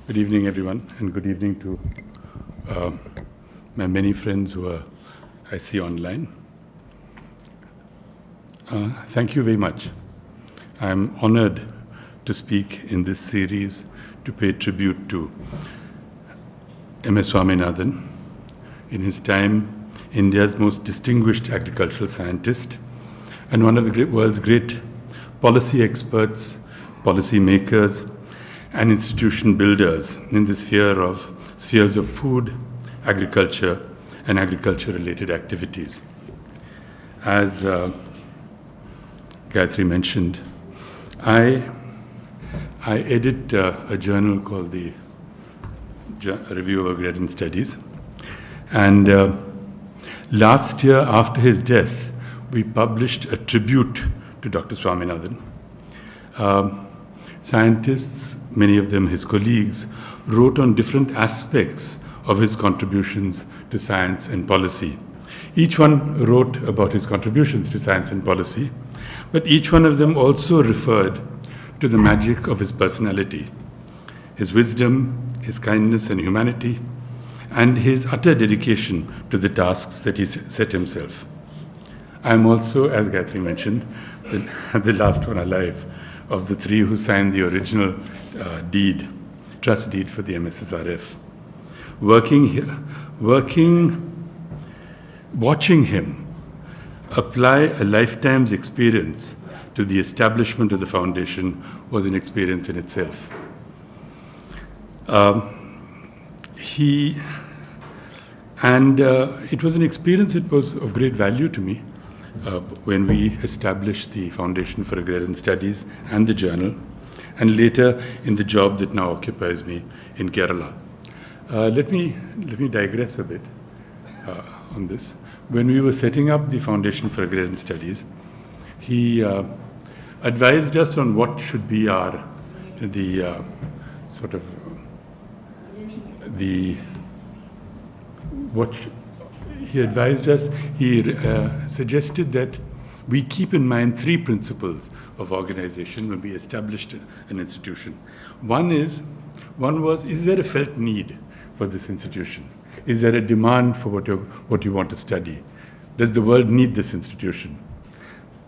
Good evening, everyone, and good evening to my many friends who I see online. Thank you very much. I'm honored to speak in this series to pay tribute to M.S. Swaminathan. In his time, India's most distinguished agricultural scientist and one of the world's great policy experts, policy makers, and institution builders in the spheres of food, agriculture, and agriculture-related activities. As Gayatri mentioned, I edit a journal called the Review of Agrarian Studies, and last year, after his death, we published a tribute to Dr. Swaminathan. Scientists, many of them his colleagues, wrote on different aspects of his contributions to science and policy. Each one wrote about his contributions to science and policy, but each one of them also referred to the magic of his personality, his wisdom, his kindness and humanity, and his utter dedication to the tasks that he set himself. I am also, as Gayatri mentioned, the last one alive of the three who signed the original trust deed for the MSSRF. Watching him apply a lifetime's experience to the establishment of the foundation was an experience in itself. It was an experience that was of great value to me when we established the Foundation for Agrarian Studies and the journal, and later in the job that now occupies me in Kerala. Let me digress a bit on this. When we were setting up the Foundation for Agrarian Studies, he advised us on what should be he advised us, he suggested that we keep in mind three principles of organization when we established an institution. One was, is there a felt need for this institution? Is there a demand for what you want to study? Does the world need this institution?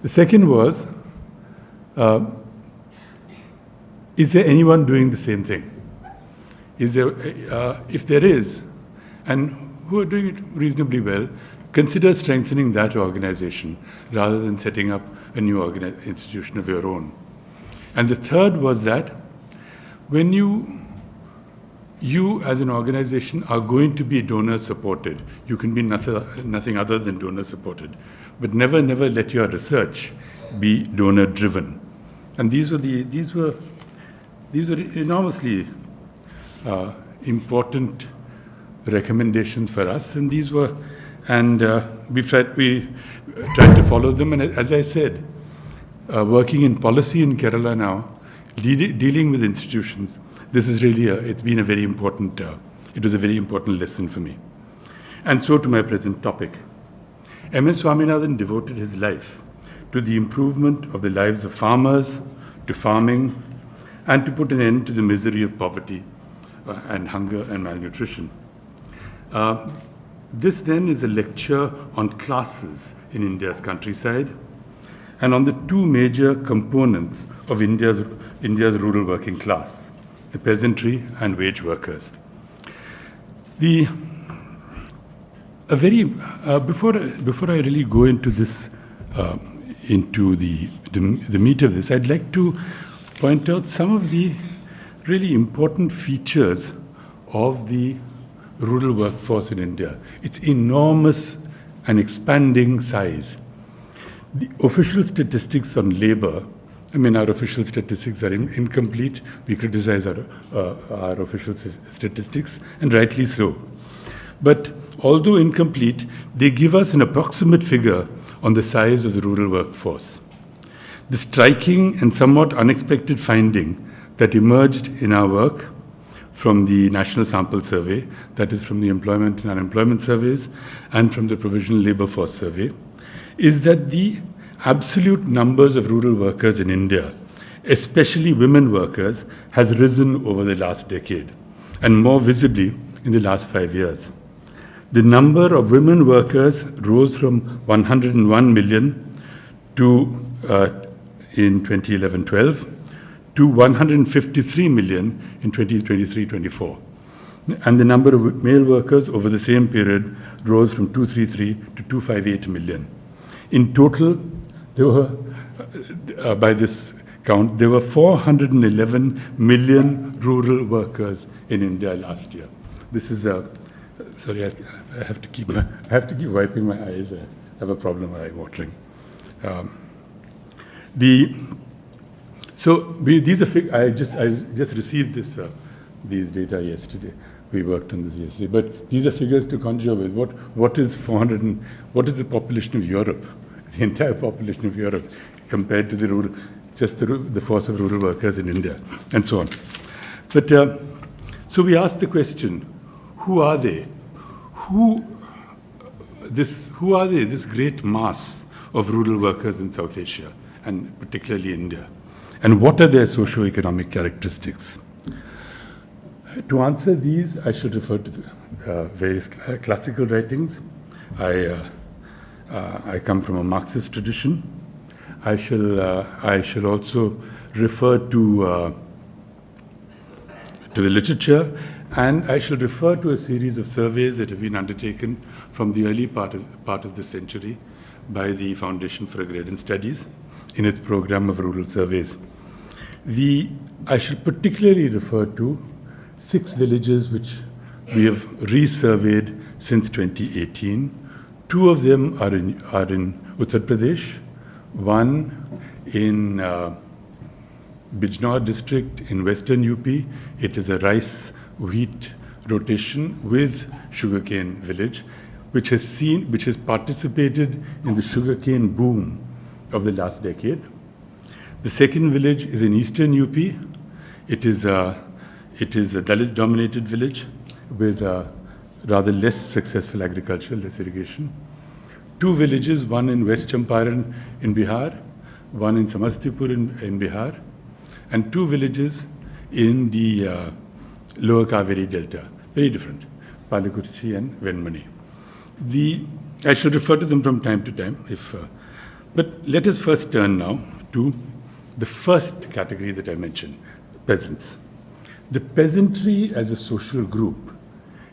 The second was, is there anyone doing the same thing? If there is, and who are doing it reasonably well, consider strengthening that organization rather than setting up a new institution of your own. And the third was that when you as an organization are going to be donor supported, you can be nothing other than donor supported, but never let your research be donor driven. And these were enormously important recommendations for us, and we tried to follow them. And as I said, working in policy in Kerala now, dealing with institutions, this is really it's been a very important. It was a very important lesson for me. And so to my present topic, M.S. Swaminathan devoted his life to the improvement of the lives of farmers, to farming, and to put an end to the misery of poverty and hunger and malnutrition. This then is a lecture on classes in India's countryside and on the two major components of India's rural working class, the peasantry and wage workers. Before I really go into this, into the meat of this, I'd like to point out some of the really important features of the rural workforce in India. It's enormous and expanding size. The official statistics on labor, our official statistics are incomplete. We criticize our official statistics, and rightly so. But although incomplete, they give us an approximate figure on the size of the rural workforce. The striking and somewhat unexpected finding that emerged in our work from the National Sample Survey, that is from the Employment and Unemployment Surveys, and from the Provisional Labour Force Survey, is that the absolute numbers of rural workers in India, especially women workers, has risen over the last decade. and more visibly in the last 5 years. The number of women workers rose from 101 million to in 2011-12 to 153 million in 2023-24. And the number of male workers over the same period rose from 233 to 258 million. In total, there were, by this count, there were 411 million rural workers in India last year. This is a, sorry, I have to keep wiping my eyes. I have a problem with eye watering. These are I just received these data yesterday. We worked on this yesterday, but these are figures to conjure with. What is the population of Europe, the entire population of Europe, compared to the rural, just the force of rural workers in India, and so on. But so we asked the question: who are they? Who are they? This great mass of rural workers in South Asia, and particularly India. And what are their socio-economic characteristics? To answer these, I should refer to various classical writings. I come from a Marxist tradition. I shall also refer to the literature, and I shall refer to a series of surveys that have been undertaken from the early part of the century by the Foundation for Agrarian Studies in its program of rural surveys. I shall particularly refer to 6 villages which we have resurveyed since 2018. 2 of them are in Uttar Pradesh, one in Bijnor district in western UP. It is a rice-wheat rotation with sugarcane village, which has participated in the sugarcane boom of the last decade. The second village is in eastern UP. It is a Dalit-dominated village with rather less successful agriculture, less irrigation. 2 villages, one in West Champaran in Bihar, one in Samastipur in Bihar, and 2 villages in the Lower Kaveri Delta, very different, Palakurchi and Venmani. I should refer to them from time to time, but let us first turn now to the first category that I mentioned, peasants. The peasantry as a social group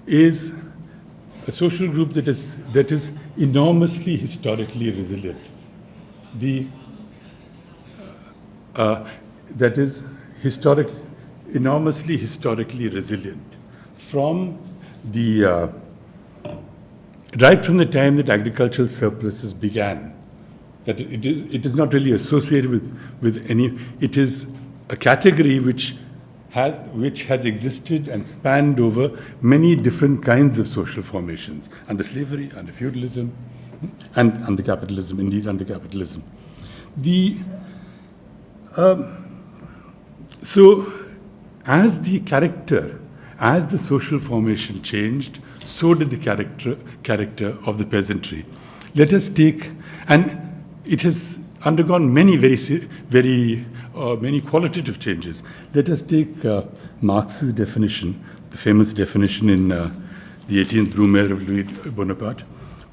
is a social group that is enormously historically resilient. That is enormously historically resilient from right from the time that agricultural surpluses began. That it is not really associated with any. It is a category which has existed and spanned over many different kinds of social formations, under slavery, under feudalism, and under capitalism, indeed under capitalism. So as the social formation changed, so did the character of the peasantry. Let us take, and it has undergone many many qualitative changes. Let us take Marx's definition, the famous definition in the 18th Brumaire of Louis Bonaparte,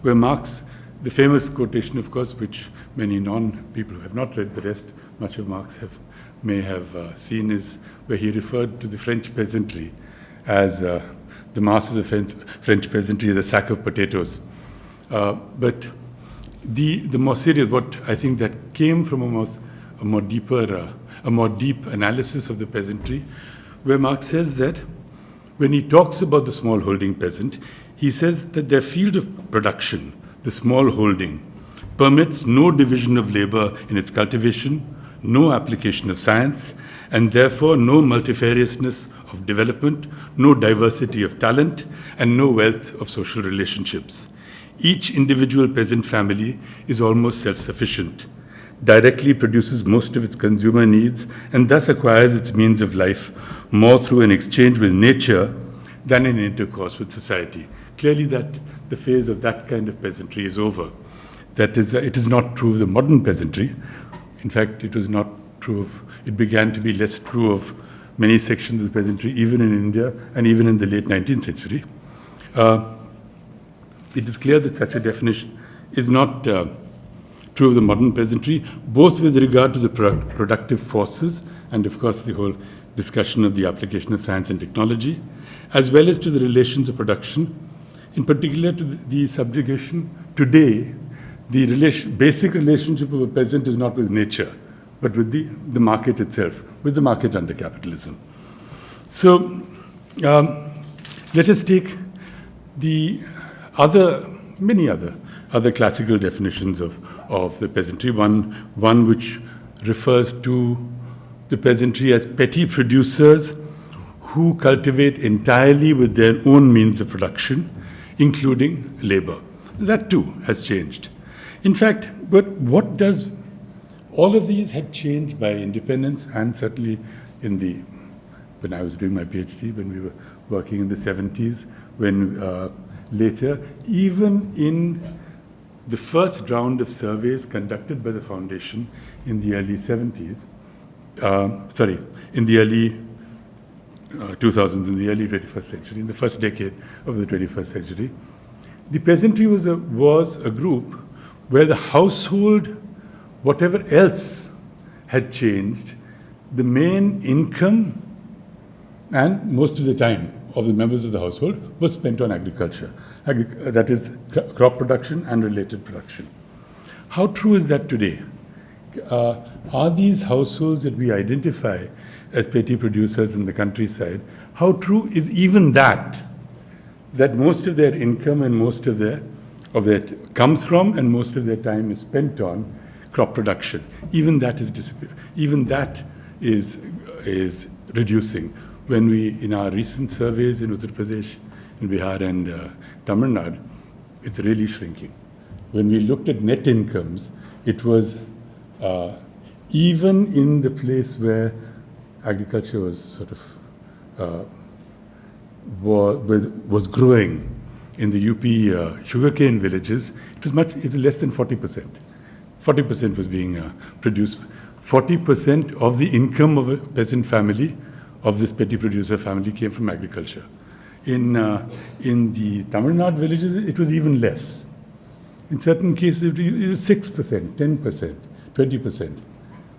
where Marx, the famous quotation, of course, which many non-people who have not read the rest, much of Marx may have seen, is where he referred to the French peasantry as the mass of the French peasantry as a sack of potatoes. But the more serious, what I think that came from a more deep analysis of the peasantry, where Marx says that when he talks about the small holding peasant, he says that their field of production, the small holding, permits no division of labor in its cultivation, no application of science, and therefore no multifariousness of development, no diversity of talent, and no wealth of social relationships. Each individual peasant family is almost self-sufficient, directly produces most of its consumer needs, and thus acquires its means of life more through an exchange with nature than in intercourse with society. Clearly that the phase of that kind of peasantry is over. That is, it is not true of the modern peasantry. In fact, it was not true of, it began to be less true of many sections of the peasantry, even in India and even in the late 19th century. It is clear that such a definition is not true of the modern peasantry, both with regard to the productive forces and, of course, the whole discussion of the application of science and technology, as well as to the relations of production, in particular to the subjugation. Today, the basic relationship of a peasant is not with nature, but with the market itself, with the market under capitalism. So let us take the many other classical definitions of the peasantry. One which refers to the peasantry as petty producers who cultivate entirely with their own means of production, including labor. That too has changed. In fact, but what does all of these had changed by independence, and certainly when I was doing my PhD, when we were working in the 70s, when later, even in the first round of surveys conducted by the foundation in the early 70s, in the early 2000s, in the early 21st century, in the first decade of the 21st century, the peasantry was a group where the household, whatever else had changed, the main income and most of the time of the members of the household was spent on agriculture. That is crop production and related production. How true is that today? Are these households that we identify as petty producers in the countryside, how true is even that most of their income and most of their comes from and most of their time is spent on crop production? Even that is disappearing. Even that is reducing. When we, in our recent surveys in Uttar Pradesh, in Bihar and Tamil Nadu, it's really shrinking. When we looked at net incomes, it was even in the place where agriculture was sort of was growing, in the UP sugarcane villages, it was less than 40%. 40% was being produced. 40% of the income of a peasant family, of this petty producer family, came from agriculture. In the Tamil Nadu villages, it was even less. In certain cases, it was 6%, 10%, 20%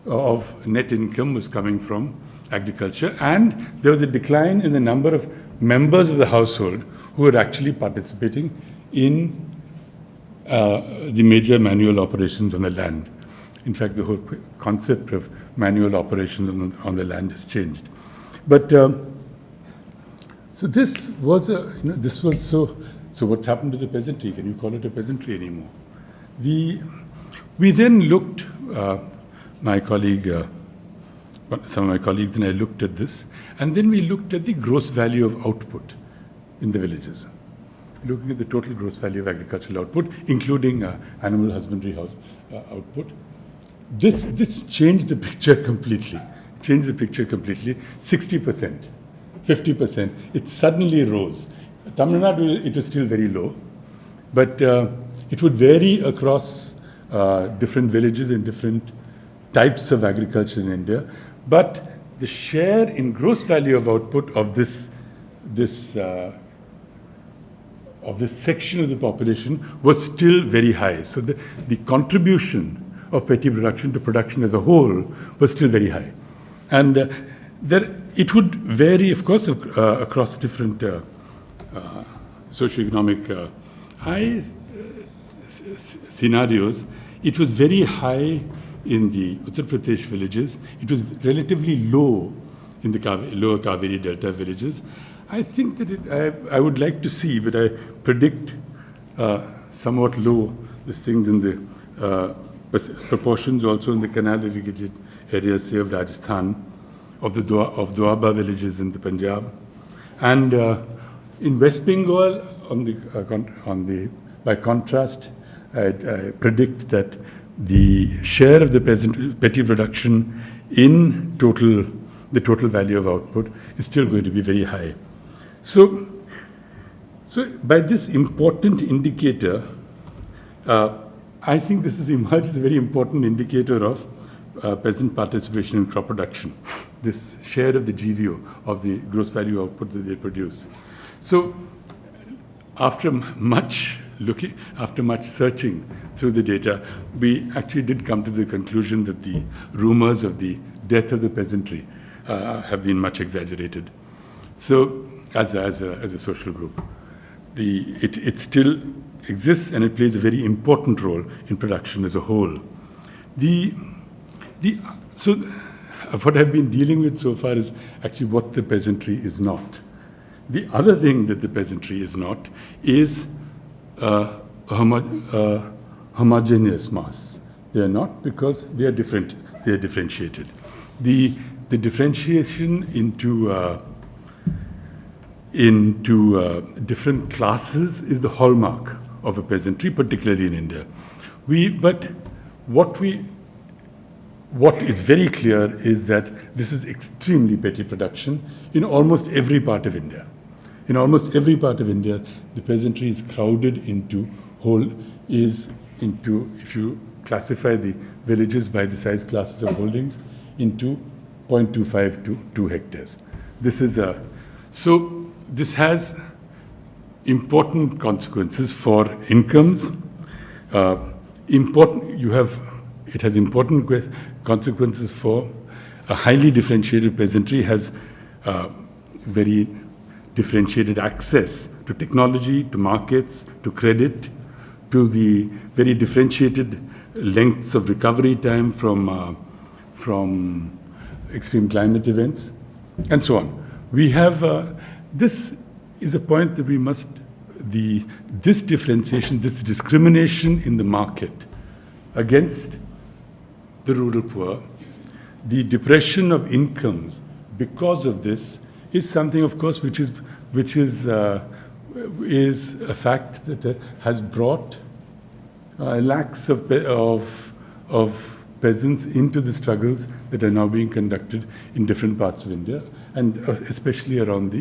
of net income was coming from agriculture, and there was a decline in the number of members of the household who were actually participating in the major manual operations on the land. In fact, the whole concept of manual operations on the land has changed. But so this was so what's happened to the peasantry? Can you call it a peasantry anymore? We then looked, my colleague, some of my colleagues and I looked at this, and then we looked at the gross value of output in the villages, looking at the total gross value of agricultural output, including animal husbandry output. This changed the picture completely. 60%, 50%. It suddenly rose. Tamil Nadu, it was still very low, but it would vary across different villages and different types of agriculture in India. But the share in gross value of output of this section of the population was still very high. So the contribution of petty production to production as a whole was still very high. And it would vary, of course, across different socioeconomic scenarios. It was very high in the Uttar Pradesh villages. It was relatively low in the lower Kaveri Delta villages. I think that I would like to see, but I predict somewhat low these things in the proportions also in the canal irrigated areas, say, of Rajasthan, of Doaba villages in the Punjab, and in West Bengal. By contrast, I predict that the share of the petty production in the total value of output is still going to be very high. So by this important indicator, I think this has emerged as a very important indicator of peasant participation in crop production, this share of the GVO, of the gross value output that they produce. So after much searching through the data, we actually did come to the conclusion that the rumors of the death of the peasantry have been much exaggerated. So as a social group, it still exists and it plays a very important role in production as a whole. So what I've been dealing with so far is actually what the peasantry is not. The other thing that the peasantry is not is a homogeneous mass. They are not because they are different. They are differentiated. The differentiation into different classes is the hallmark of a peasantry, particularly in India. But what is very clear is that this is extremely petty production in almost every part of India. In almost every part of India, the peasantry is crowded into, if you classify the villages by the size classes of holdings, into 0.25 to 2 hectares. So this has important consequences for incomes. It has important consequences for a highly differentiated peasantry has very differentiated access to technology, to markets, to credit, to the very differentiated lengths of recovery time from extreme climate events, and so on. We have, this is a point that we must, this differentiation, this discrimination in the market against the rural poor, the depression of incomes because of this is something, of course, which is a fact that has brought lakhs of peasants into the struggles that are now being conducted in different parts of India, and especially around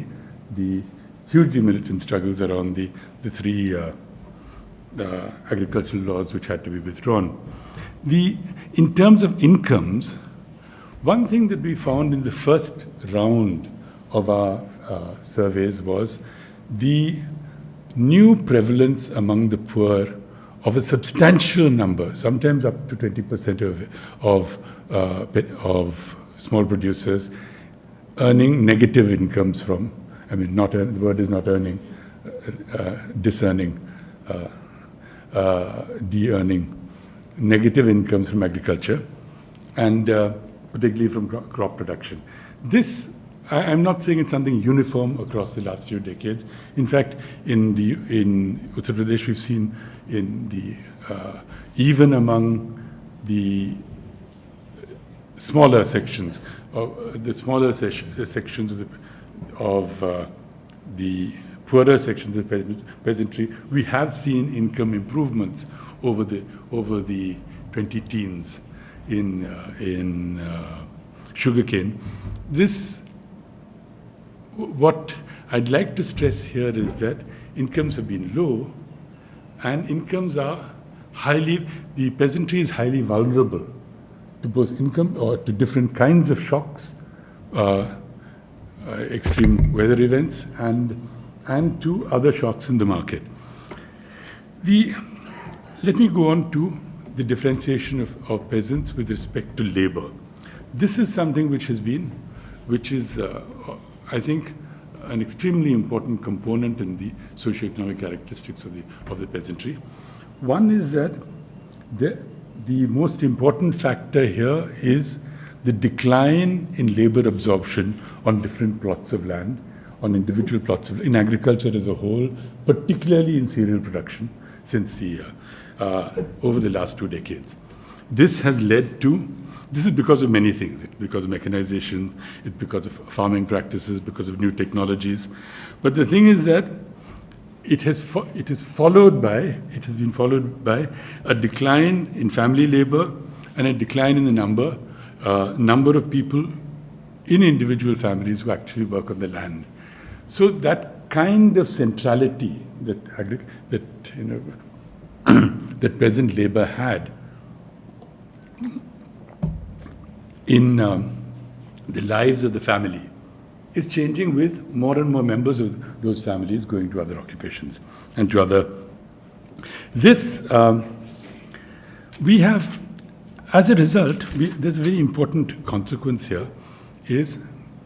the hugely militant struggles around the three agricultural laws which had to be withdrawn. In terms of incomes, one thing that we found in the first round of our surveys was the new prevalence among the poor of a substantial number, sometimes up to 20% of small producers earning negative incomes from, the word is not earning, discerning, de-earning negative incomes from agriculture, and particularly from crop production. This, I'm not saying it's something uniform across the last few decades. In fact, in Uttar Pradesh, we've seen even among the smaller sections, sections of the poorer sections of the peasantry, we have seen income improvements over the 20-teens in sugarcane. What I'd like to stress here is that incomes have been low, and incomes are the peasantry is highly vulnerable to both income or to different kinds of shocks, extreme weather events, and to other shocks in the market. Let me go on to the differentiation of peasants with respect to labor. This is something which is, I think, an extremely important component in the socioeconomic characteristics of the peasantry. One is that the most important factor here is the decline in labor absorption on different plots of land, on individual plots of land, in agriculture as a whole, particularly in cereal production, since over the last 2 decades. This is because of many things. It's because of mechanization, it's because of farming practices, because of new technologies. But the thing is that it has been followed by a decline in family labor and a decline in the number of people in individual families who actually work on the land. So that kind of centrality that peasant labor had in the lives of the family is changing with more and more members of those families going to other occupations and to other. This, we have, as a result, there's a very important consequence here, is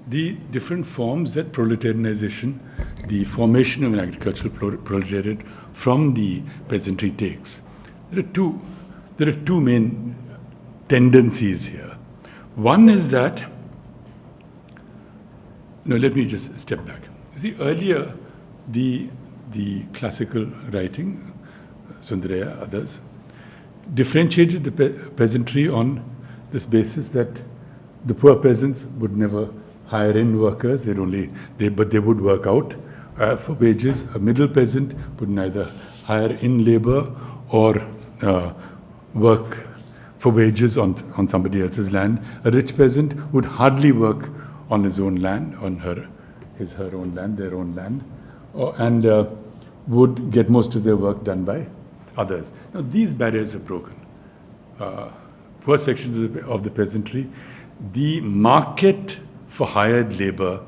the different forms that proletarianization, the formation of an agricultural proletariat from the peasantry takes. There are two main tendencies here. One is that, no, let me just step back. See, earlier, the classical writing, Sundaraya, others, differentiated the peasantry on this basis that the poor peasants would never hire in workers, but they would work out for wages. A middle peasant would neither hire in labor or work for wages on somebody else's land. A rich peasant would hardly work on his own land, on her own land, their own land, and would get most of their work done by others. Now, these barriers are broken. Poor sections of the peasantry, the market for hired labor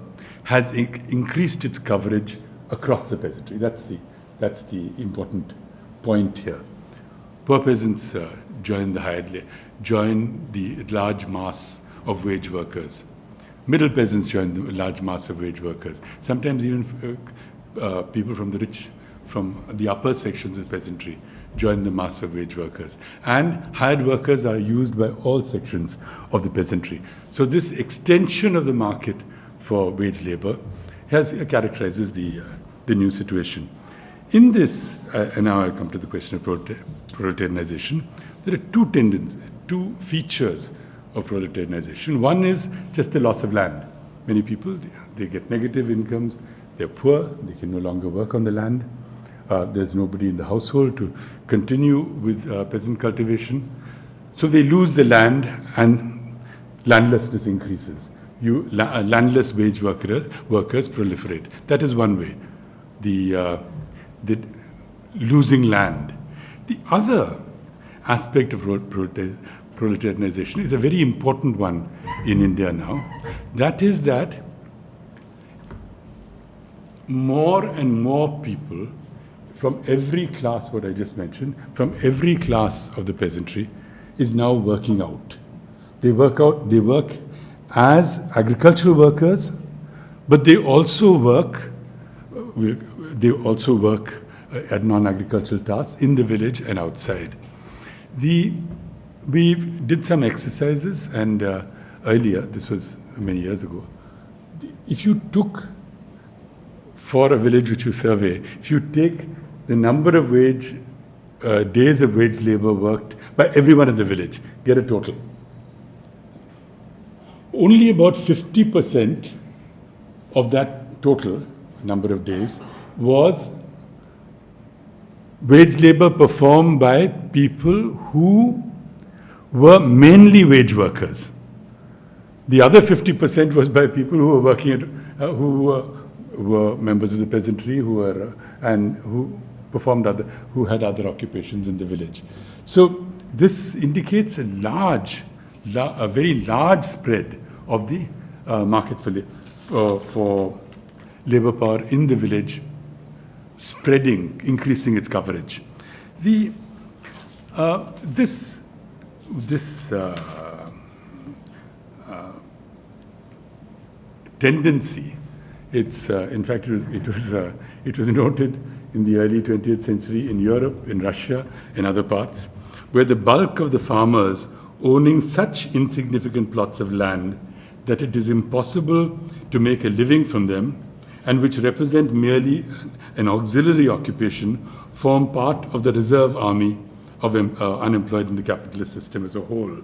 has increased its coverage across the peasantry. That's the important point here. Poor peasants join the large mass of wage workers. Middle peasants join the large mass of wage workers. Sometimes even people from the upper sections of peasantry join the mass of wage workers. And hired workers are used by all sections of the peasantry. So this extension of the market for wage labor characterizes the new situation. In this, and now I come to the question of proletarianization, there are two features of proletarianization. One is just the loss of land. Many people, they get negative incomes, they're poor, they can no longer work on the land. There's nobody in the household to continue with peasant cultivation. So they lose the land and landlessness increases. Landless wage workers proliferate. That is one way, the losing land. The other aspect of proletarianization is a very important one in India now. That is that more and more people from every class, what I just mentioned, from every class of the peasantry is now working out. They work as agricultural workers, but they also work at non-agricultural tasks in the village and outside. We did some exercises, and earlier, this was many years ago, if you took, for a village which you survey, if you take the number of days of wage labor worked by everyone in the village, get a total. Only about 50% of that total number of days was wage labor performed by people who were mainly wage workers. The other 50% was by people who were working who were members of the peasantry, who had other occupations in the village. So this indicates a very large spread of the market for labor power in the village, increasing its coverage. This tendency, in fact, it was noted in the early 20th century in Europe, in Russia, and other parts, where the bulk of the farmers owning such insignificant plots of land that it is impossible to make a living from them, and which represent merely an auxiliary occupation, form part of the reserve army of unemployed in the capitalist system as a whole.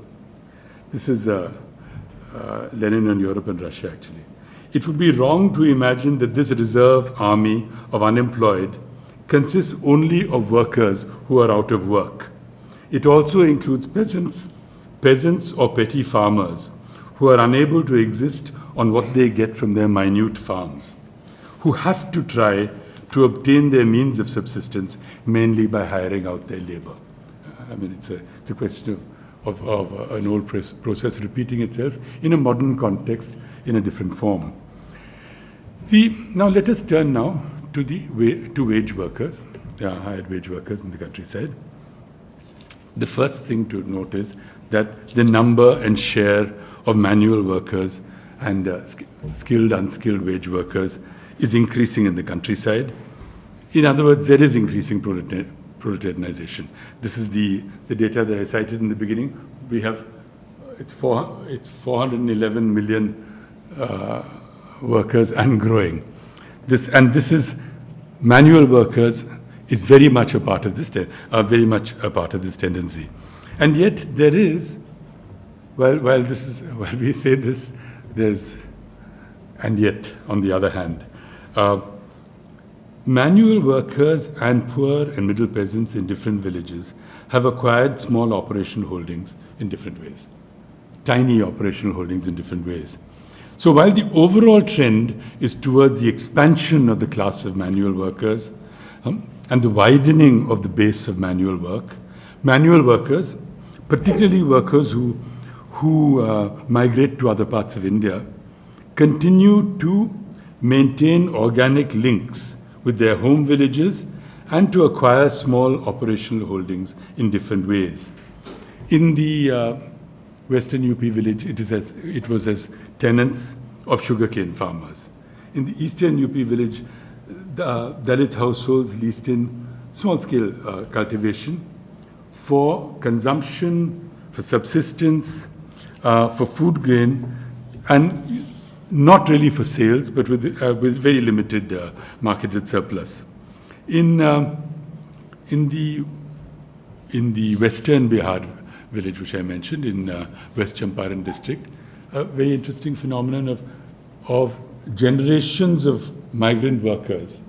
This is Lenin on Europe and Russia, actually. It would be wrong to imagine that this reserve army of unemployed consists only of workers who are out of work. It also includes peasants or petty farmers who are unable to exist on what they get from their minute farms, who have to try to obtain their means of subsistence mainly by hiring out their labor. I mean, it's a question of of an old process repeating itself in a modern context in a different form. Now let us turn now to wage workers, hired wage workers in the countryside. The first thing to note is that the number and share of manual workers and skilled, unskilled wage workers is increasing in the countryside. In other words, there is increasing proletarianization. This is the data that I cited in the beginning. We have, it's 411 million workers and growing. This is manual workers is very much a part of this, tendency. And yet there is, while we say this, there's, and yet on the other hand, manual workers and poor and middle peasants in different villages have acquired small operational holdings in different ways, tiny operational holdings in different ways. So while the overall trend is towards the expansion of the class of manual workers and the widening of the base of manual workers, particularly workers who migrate to other parts of India, continue to maintain organic links with their home villages and to acquire small operational holdings in different ways. In the Western UP village, it was as tenants of sugarcane farmers. In the Eastern UP village, the Dalit households leased in small-scale cultivation for consumption, for subsistence, for food grain, and not really for sales, but with very limited marketed surplus. In the Western Bihar village, which I mentioned, in West Champaran district, a very interesting phenomenon of generations of migrant workers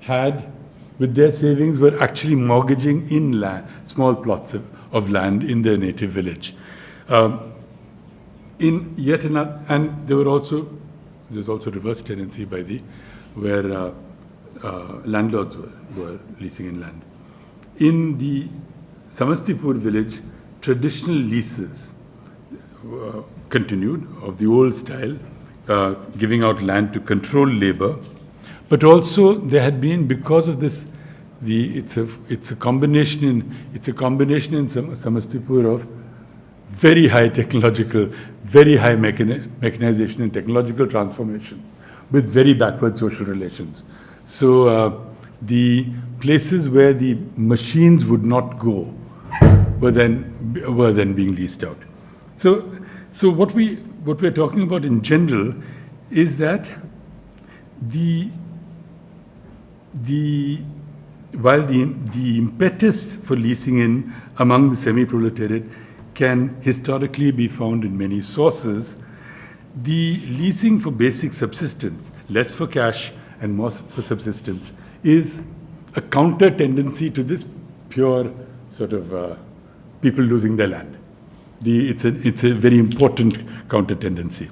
had, with their savings, were actually mortgaging in small plots of land in their native village. In yet another, and there's also reverse tendency where landlords were leasing in land. In the Samastipur village, traditional leases continued of the old style, giving out land to control labor, but also there had been, because of this, it's a combination in Samastipur of very high technological, very high mechanization and technological transformation with very backward social relations. So the places where the machines would not go were then being leased out. So what we're talking about in general is that while the impetus for leasing in among the semi-proletariat can historically be found in many sources, the leasing for basic subsistence, less for cash and more for subsistence, is a counter tendency to this pure sort of people losing their land. It's a very important counter tendency.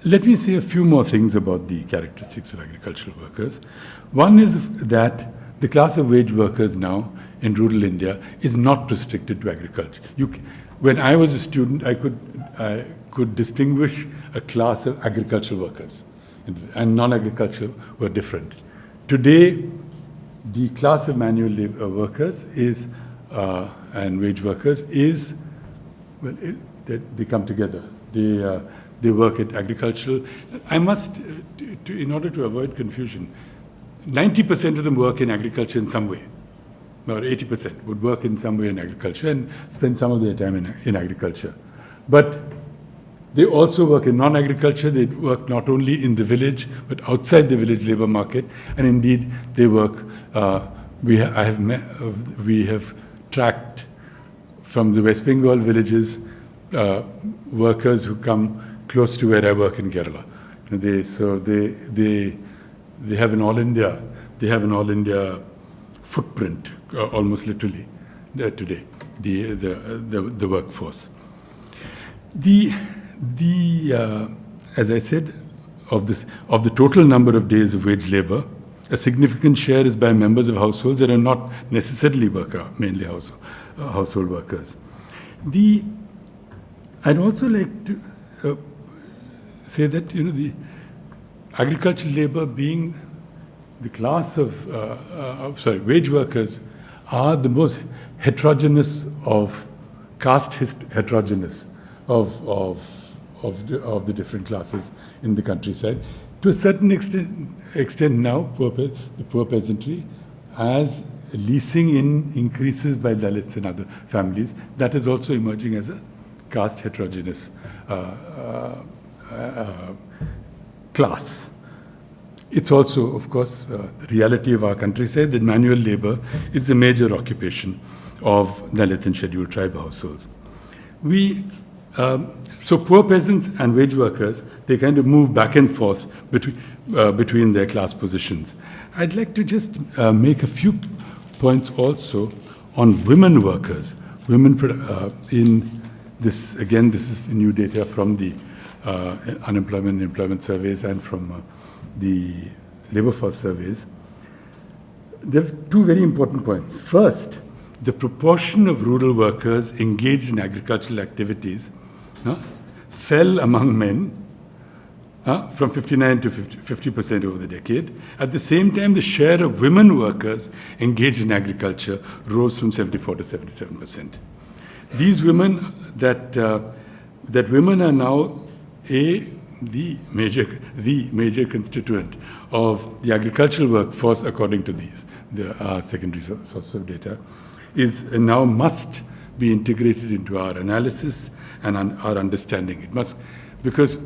Let me say a few more things about the characteristics of agricultural workers. One is that the class of wage workers now in rural India is not restricted to agriculture. When I was a student, I could distinguish a class of agricultural workers, and non-agricultural were different. Today, the class of manual labor workers and wage workers is, well, they come together. They work at agricultural. I must, in order to avoid confusion, 90% of them work in agriculture in some way. About 80% would work in some way in agriculture and spend some of their time in agriculture. But they also work in non-agriculture. They work not only in the village, but outside the village labor market. And indeed, they work, we have tracked from the West Bengal villages workers who come close to where I work in Kerala. They have an all-India footprint, almost literally, today, the workforce. As I said, of the total number of days of wage labor, a significant share is by members of households that are not necessarily mainly household workers. I'd also like to say that the agricultural labor being the class of wage workers are the most heterogeneous of caste heterogeneous of the different classes in the countryside. To a certain extent now, the poor peasantry, as leasing increases by Dalits and other families, that is also emerging as a caste heterogeneous class. It's also, of course, the reality of our countryside that manual labor is a major occupation of Dalit and scheduled tribe households. So poor peasants and wage workers, they kind of move back and forth between their class positions. I'd like to just make a few points also on women workers. Women in this, again, this is new data from the unemployment and employment surveys and from the labor force surveys. There are two very important points. First, the proportion of rural workers engaged in agricultural activities fell among men from 59 to 50% over the decade. At the same time, the share of women workers engaged in agriculture rose from 74 to 77%. These women, that women are now the major constituent of the agricultural workforce, according to the secondary source of data, is now must be integrated into our analysis and our understanding. It must, because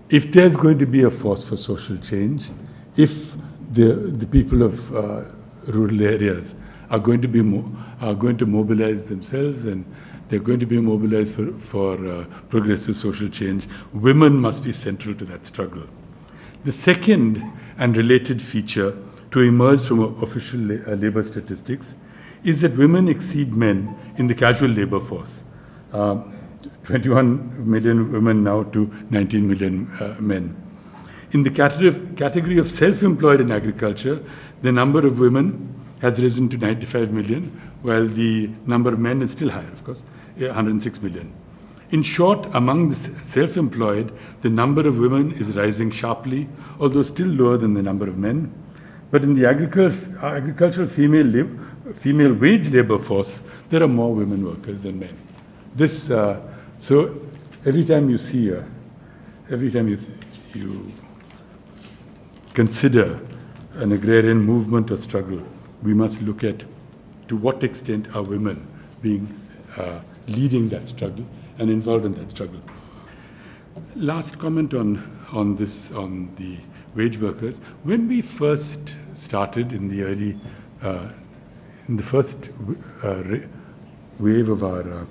if there's going to be a force for social change, if the people of rural areas are going to mobilize themselves and they're going to be mobilized for progressive social change, women must be central to that struggle. The second and related feature to emerge from official labor statistics is that women exceed men in the casual labor force. 21 million women now to 19 million men. In the category of self-employed in agriculture, the number of women has risen to 95 million, while the number of men is still higher, of course, 106 million. In short, among the self-employed, the number of women is rising sharply, although still lower than the number of men. But in the agricultural female wage labor force, there are more women workers than men. This, so every time you consider an agrarian movement or struggle, we must look at to what extent are women being leading that struggle and involved in that struggle. Last comment on the wage workers. When we first started in the early, in the first wave of our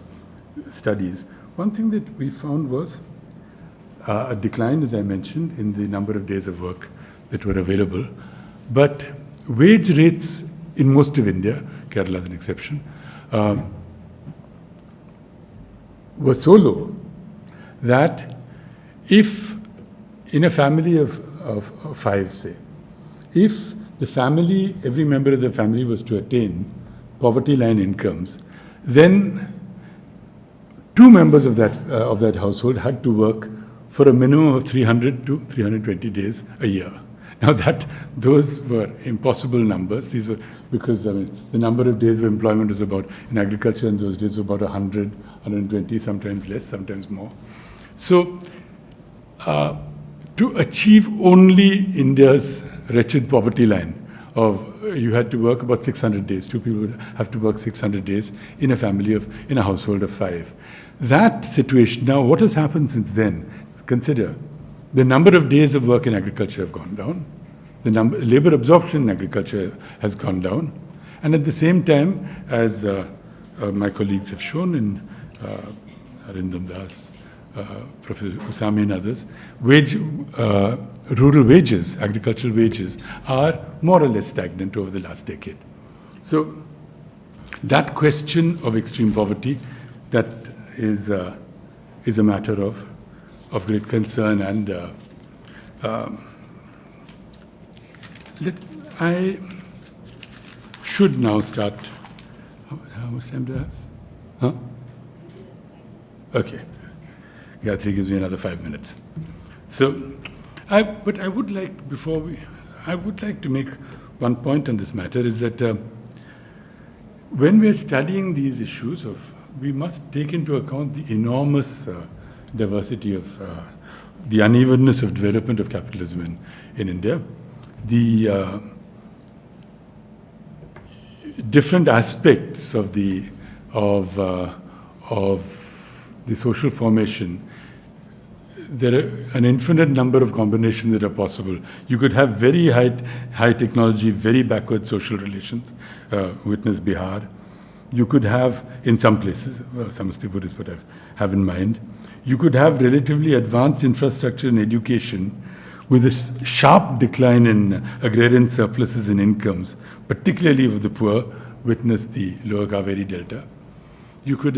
studies, one thing that we found was a decline, as I mentioned, in the number of days of work that were available. But wage rates in most of India, Kerala is an exception, were so low that if in a family of five, say, if the family, every member of the family was to attain poverty line incomes, then two members of that household had to work for a minimum of 300 to 320 days a year. Now those were impossible numbers. These were because the number of days of employment was about, in agriculture in those days, was about 100, 120, sometimes less, sometimes more. So to achieve only India's wretched poverty line of you had to work about 600 days, two people would have to work 600 days in a household of five. That situation, now what has happened since then? Consider, the number of days of work in agriculture have gone down. The labor absorption in agriculture has gone down. And at the same time, as my colleagues have shown in Arindam Das, Professor Usami and others, rural wages, agricultural wages, are more or less stagnant over the last decade. So that question of extreme poverty, that is a matter of great concern, and I should now start. How How much time do I have? Huh? Okay. Gayatri gives me another 5 minutes. So, but I would like, I would like to make one point on this matter is that when we're studying these issues we must take into account the enormous diversity of the unevenness of development of capitalism in India, the different aspects of the social formation. There are an infinite number of combinations that are possible. You could have very high technology, very backward social relations, witness Bihar. You could have, in some places, Samastipur is what I have in mind, you could have relatively advanced infrastructure and education with a sharp decline in agrarian surpluses and incomes, particularly of the poor, witness the lower Kaveri Delta. You could,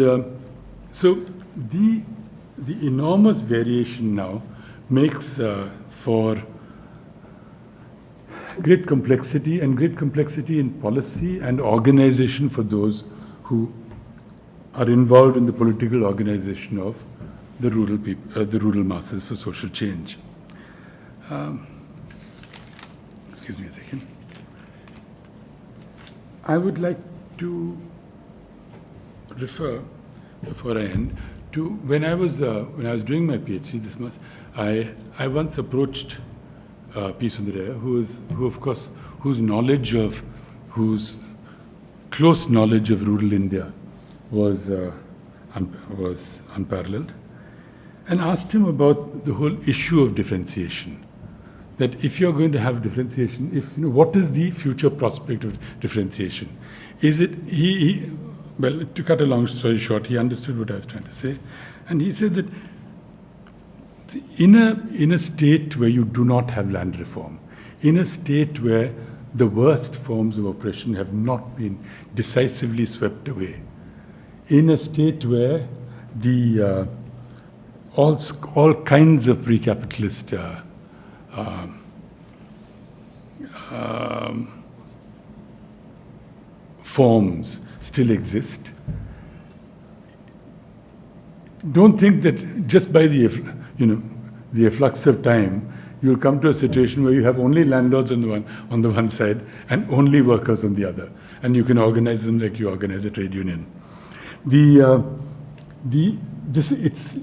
so the enormous variation now makes for great complexity in policy and organization for those who are involved in the political organization of the rural people, the rural masses for social change. Excuse me a second. I would like to refer, before I end, to when I was doing my PhD this month, I once approached P. Sundaraiah, whose close knowledge of rural India was unparalleled, and asked him about the whole issue of differentiation. That if you're going to have differentiation, what is the future prospect of differentiation? Is it well, to cut a long story short, he understood what I was trying to say, and he said that in a state where you do not have land reform, in a state where the worst forms of oppression have not been decisively swept away, in a state where the all kinds of pre-capitalist forms still exist. Don't think that just by the efflux of time, you'll come to a situation where you have only landlords on the one side and only workers on the other, and you can organize them like you organize a trade union.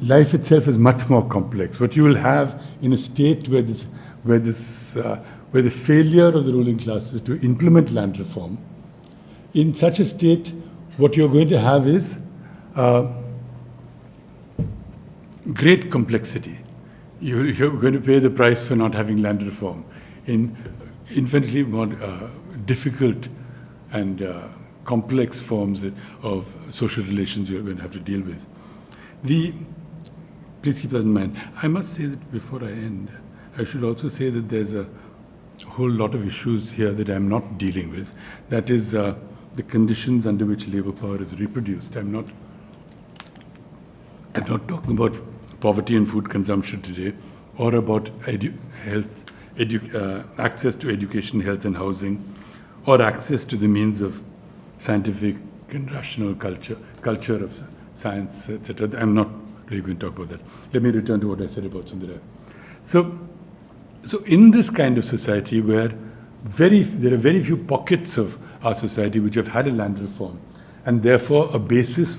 Life itself is much more complex. What you will have in a state where the failure of the ruling class is to implement land reform, in such a state, what you're going to have is great complexity. You're going to pay the price for not having land reform in infinitely more difficult and complex forms of social relations you're going to have to deal with. Please keep that in mind. I must say that before I end, I should also say that there's a whole lot of issues here that I'm not dealing with. That is the conditions under which labor power is reproduced. I'm not talking about poverty and food consumption today, or about access to education, health and housing, or access to the means of scientific and rational culture of science, etc. I'm not really going to talk about that. Let me return to what I said about Sundaraiah. So in this kind of society where there are very few pockets of our society which have had a land reform, and therefore a basis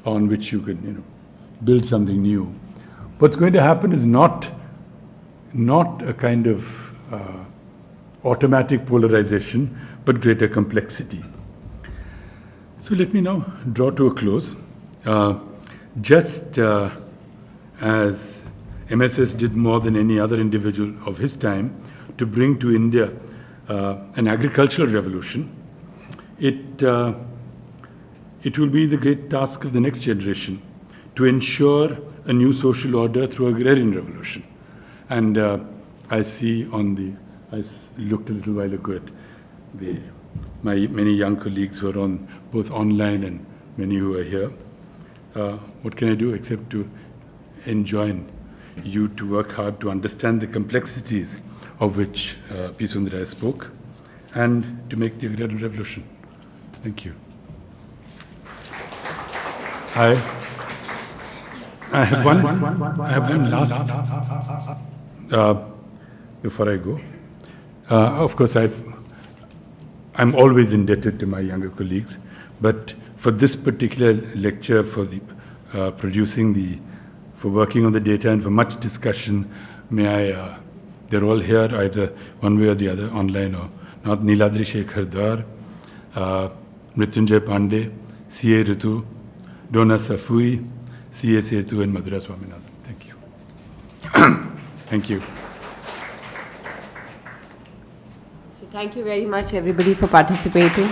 on which you can build something new, what's going to happen is not a kind of automatic polarization, but greater complexity. So let me now draw to a close. Just as MSS did more than any other individual of his time to bring to India an agricultural revolution, it will be the great task of the next generation to ensure a new social order through agrarian revolution. And I looked a little while ago at my many young colleagues who are both online and many who are here. What can I do except to enjoin you to work hard to understand the complexities of which P. Sundaraiah spoke, and to make the agrarian revolution. Thank you. I have one last, before I go. Of course, I'm always indebted to my younger colleagues, but for this particular lecture, for the for working on the data and for much discussion, may I, they're all here either one way or the other, online or not, Niladri Shekhar Dar, Mrityunjay Pandey, C.A. Ritu, Donna Safui, C.A. Setu, and Madhura Swaminathan. Thank you. Thank you. So thank you very much, everybody, for participating.